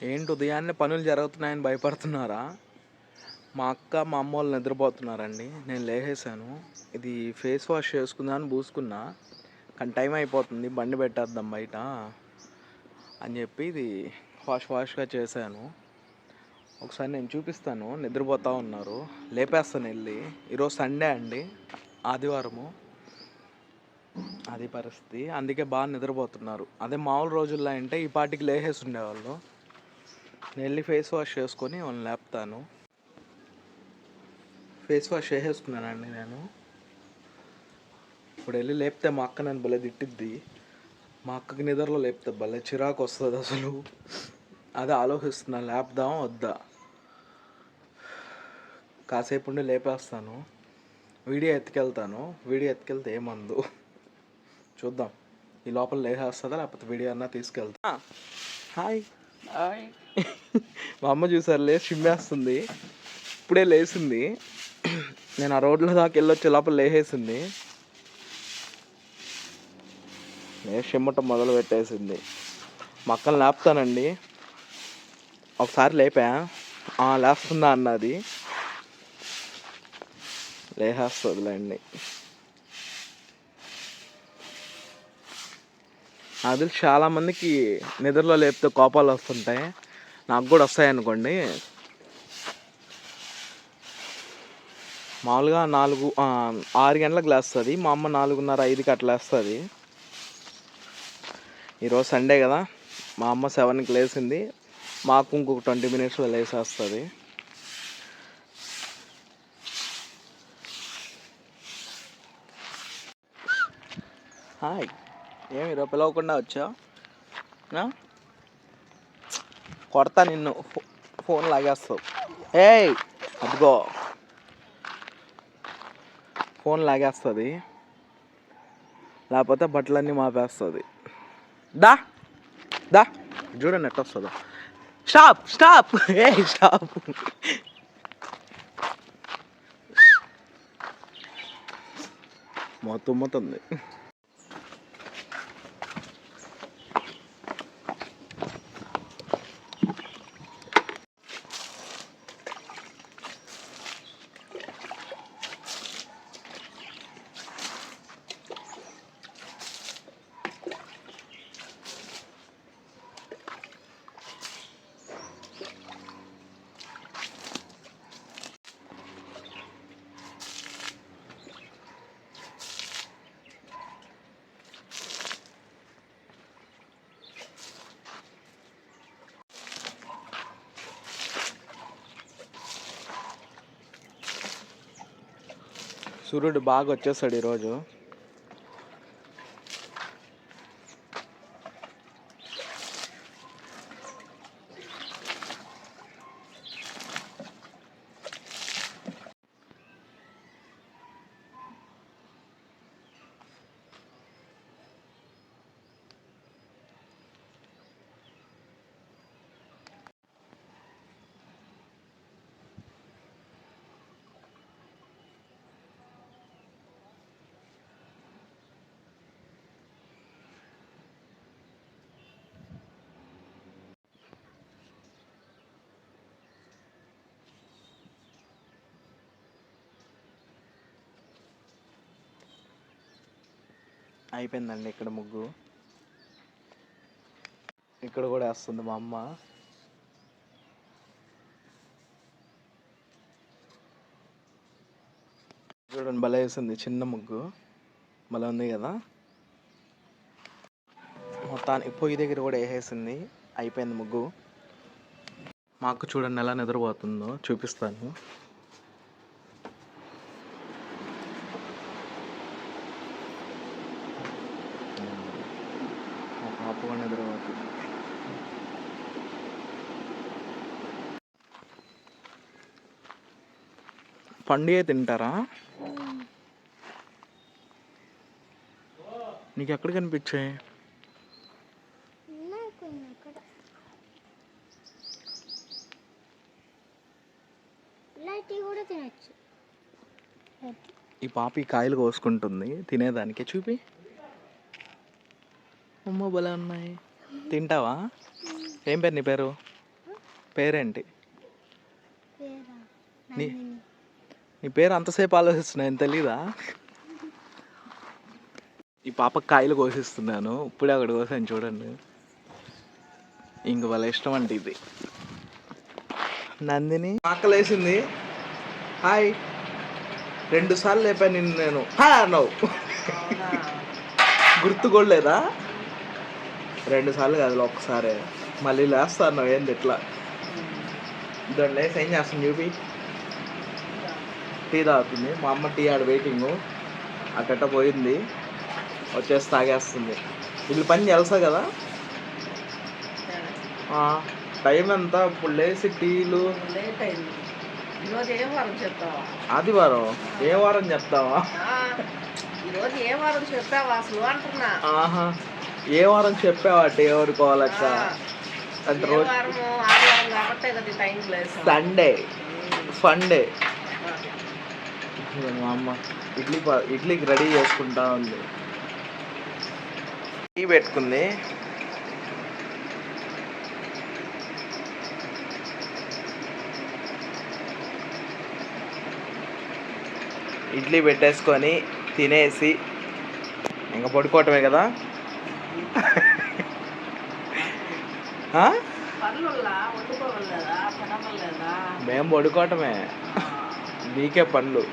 ఏంటి ఉదయాన్నే పనులు జరుగుతున్నాయని భయపడుతున్నారా? మా అక్క మా అమ్మ వాళ్ళు నిద్రపోతున్నారండి. నేను లేచేసాను. ఇది ఫేస్ వాష్ చేసుకుందామని పూసుకున్నా, కానీ టైం అయిపోతుంది, బండి పెట్టేద్దాం బయట అని చెప్పి ఇది ఫాస్ట్గా చేశాను. ఒకసారి నేను చూపిస్తాను. నిద్రపోతూ ఉన్నారు, లేపేస్తాను వెళ్ళి. ఈరోజు సండే అండి, ఆదివారము. అది పరిస్థితి, అందుకే బాగా నిద్రపోతున్నారు. అదే మామూలు రోజుల్లో అంటే ఈ పాటికి లేచేసి ఉండేవాళ్ళు. నేను వెళ్ళి ఫేస్ వాష్ చేసుకొని వాళ్ళని లేపుతాను. ఫేస్ వాష్ చేసేసుకున్నానండి నేను. ఇప్పుడు వెళ్ళి లేపితే మా అక్క నన్ను భలే తిట్టిద్ది. మా అక్కకి నిద్రలో లేపితే భలే చిరాకు వస్తుంది అసలు. అదే ఆలోచిస్తున్నాను, లేపుదామా వద్దా. కాసేపు ఉండి లేపేస్తాను, వీడియో ఎత్తుకెళ్తాను. వీడియో ఎత్తుకెళ్తే ఏమందు చూద్దాం. ఈ లోపల లేచేస్తుందా లేకపోతే వీడియో అన్నా తీసుకెళ్తా. Hi hi. మా అమ్మ చూసారు, లేచి చిమ్మేస్తుంది. ఇప్పుడే లేచింది. నేను ఆ రోడ్ల దాకా వెళ్ళొచ్చే లోపల లేచేసింది. లేచి చిమ్మటం మొదలు పెట్టేసింది. మా అక్కని లేపుతానండి. ఒకసారి లేపా, లేస్తుందా అన్నది. లేచేస్తుందిలేండి. అది చాలామందికి నిద్రలో లేపితే కోపాలు వస్తుంటాయి, నాకు కూడా వస్తాయి అనుకోండి. మామూలుగా 6 గంటలకు లేస్తుంది, మా అమ్మ 4:30 5కి అట్లా లేస్తుంది. ఈరోజు సండే కదా, మా అమ్మ 7కి లేచింది, మాకు ఇంకొక 20 minutesలో లేచేస్తుంది. హాయ్. ఏమి ఈరోజు పిలవకుండా వచ్చావు? కొడతా నిన్ను, ఫోన్ లాగేస్తావు. ఏయ్ అదిగో ఫోన్ లాగేస్తుంది, లేకపోతే బట్టలన్నీ మాపేస్తుంది. దా దా చూడండి ఎట్ట వస్తుందో. స్టాప్ స్టాప్, ఏ స్టాప్. తుమ్ముతుంది. సూర్యుడు బాగా వచ్చేస్తాడు ఈరోజు. అయిపోయిందండి ఇక్కడ ముగ్గు. ఇక్కడ కూడా వేస్తుంది మా అమ్మ. చూడండి భలే వేసింది, చిన్న ముగ్గు భలే ఉంది కదా. మొత్తానికి పొయ్యి దగ్గర కూడా వేసేసింది, అయిపోయింది ముగ్గు. మా అక్క చూడండి ఎలా నిద్రపోతుందో, చూపిస్తాను. పాప కూడా నిద్రపోతుంది. పండుగ తింటారా? నీకు ఎక్కడ కనిపించాయి? ఈ పాప ఈ కాయలు కోసుకుంటుంది తినేదానికి. చూపి, అమ్మ భలే ఉన్నాయి. తింటావా? ఏం పేరు నీ పేరు? పేరేంటి? పేరా నీ నందిని. నీ పేరు అంతసేపు ఆలోచిస్తున్నా ఏం తెలీదా? ఈ పాప కాయలు కోసిస్తున్నాను, ఇప్పుడే అక్కడ కోసాను చూడండి. ఇంక వాళ్ళ ఇష్టం అంటే ఇది. నందిని ఆకలేసింది. హాయ్ 2 సార్లు లేపా నిన్ను నేను. హాయ్ అన్నావు, గుర్తుకోలేదా? 2 సార్లు కాదు, ఒక్కసారే. మళ్ళీ లేస్తా అన్నావు, ఏంది ఇట్లా? ఇద్దరు లేసి ఏం చేస్తాను చూపి. టీ తాగుతుంది మా అమ్మ. టీ ఆడ వెయిటింగ్, అట్ట పోయింది, వచ్చేసి తాగేస్తుంది. వీళ్ళు పని తెలుసా కదా. టైం ఎంత ఇప్పుడు? లేచి టీలు. ఆదివారం ఏ వారం చెప్తావా? ఆహా, ఏ వారం చెప్పావట ఎవరుకోవాలక్క అంటే రోజు సండే ఫండే. మా అమ్మ ఇడ్లీకి రెడీ చేసుకుంటా ఉంది. టీ పెట్టుకుంది. ఇడ్లీ పెట్టేసుకొని తినేసి ఇంకా పడుకోవటమే కదా. మేము పడుకోవటమే, నీకే పనులు.